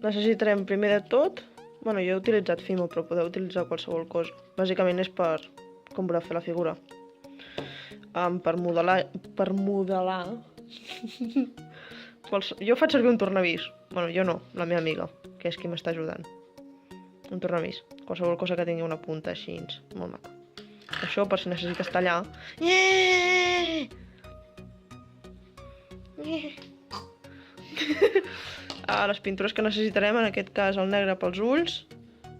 necessitarem primer de tot... Bueno, jo he utilitzat Fimo, però podeu utilitzar qualsevol cosa. Bàsicament és per com voleu fer la figura. Per modelar... Jo faig servir un tornavís. Bueno, jo no, la meva amiga, que és qui m'està ajudant. Un tornavís. Qualsevol cosa que tingui una punta així, molt maca. Això per si necessites tallar. Les pintures que necessitarem, en aquest cas el negre pels ulls,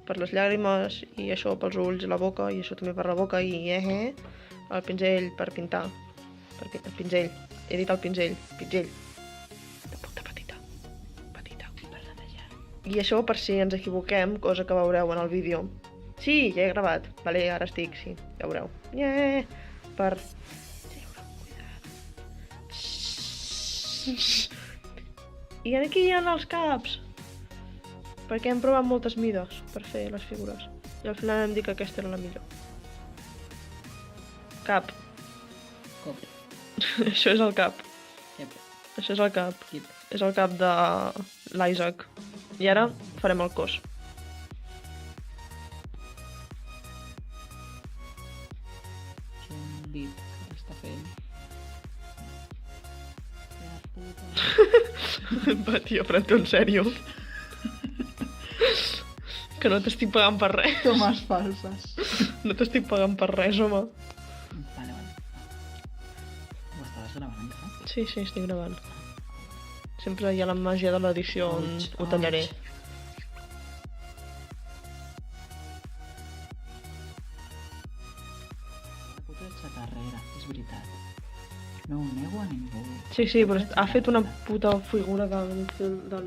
per les llàgrimes, i això pels ulls i la boca, i això també per la boca, i el pinzell per pintar. El pinzell. He dit el pinzell. Pinzell. De punta petita. Petita. Per netejar. I això per si ens equivoquem, cosa que veureu en el vídeo. Sí, ja he gravat. Vale, ara estic, sí, ja veureu. Per... I aquí hi ha els caps. Perquè hem provat moltes mides per fer les figures. I al final hem dit que aquesta era la millor. Cap. Cop. Això és el cap. Yep. Això és el cap. Yep. És el cap de l'Isaac. I ara farem el cos. És un bit que està fent. Va, tio, pren-t'ho en sèrio. Que no t'estic pagant per res. Tomes falses. No t'estic pagant per res, home. Vale. Ho estaves gravant encara? Sí, estic gravant. Sempre hi ha la màgia de l'edició on ho tallaré. La puta de xatarrera, és veritat. No ho nego a ningú. Sí, però ha fet una puta figura del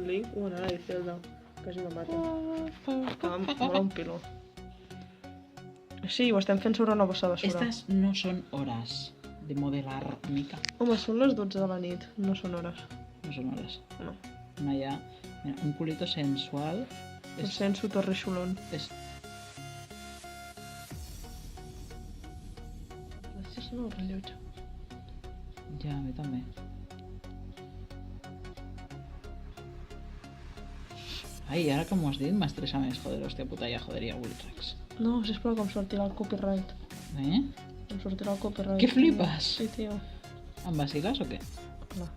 Lee. Una de Zelda. Quasi me mata. Mola un piló. Sí, ho estem fent sobre una bossa de basura. Estas no són hores de modelar mica. Home, són les 12 de la nit, no són hores. No són hores. No. No hi ha... Mira, un culito sensual... Ho senso torre xulón. És... Gràcies, no, el rellotge. Ja, a mi també. Ai, ara que m'ho has dit m'estressa més, joder, hòstia puta, ja joderia Wiltrax. No, sisplau, que em sortirà el copyright. Eh? Em sortirà el copyright. Què flipes? Sí, tio. ¿Em vacilas o qué? Clar.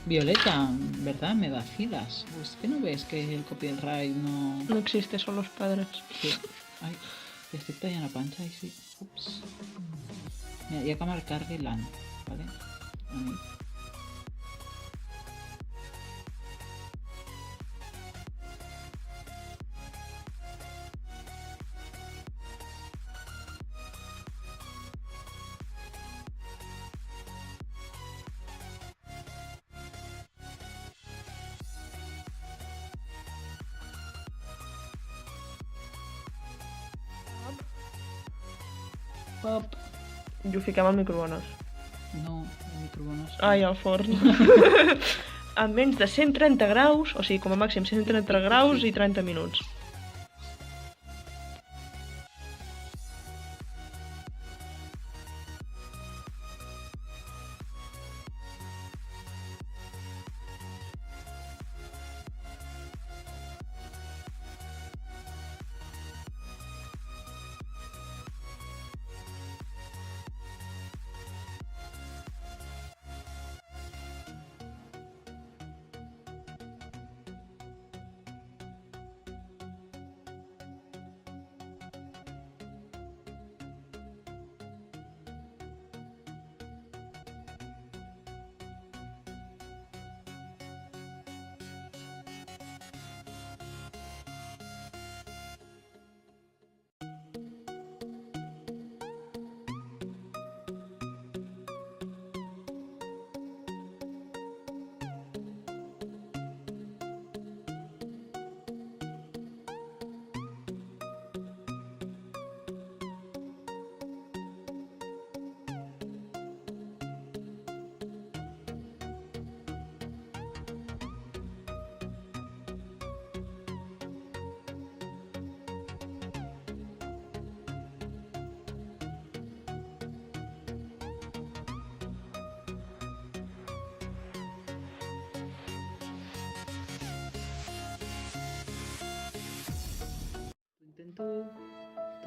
Violeta, ¿verdad? Me vacilas. Pues que no ves que el copyright no... No existe, son los padres. Sí. Ai, li estic tallant la panxa i sí. Ups. Mira, hi ha que marcar-li l'any, ¿vale? A mi. Pop. I ho fiquem al microones. No, el microones... Ai, al forn. A menys de 130 graus, o sigui, com a màxim 130 graus i 30 minuts.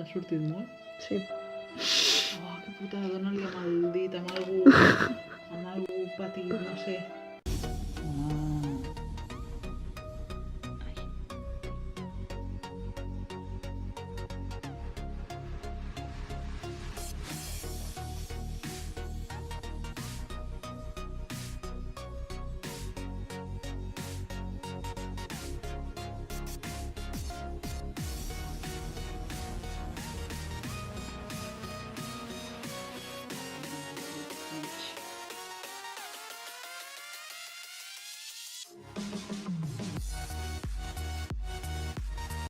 T'ha sortit molt? Sí. Oh, que putada, dona-li amb el dit, amb algú petit, no sé.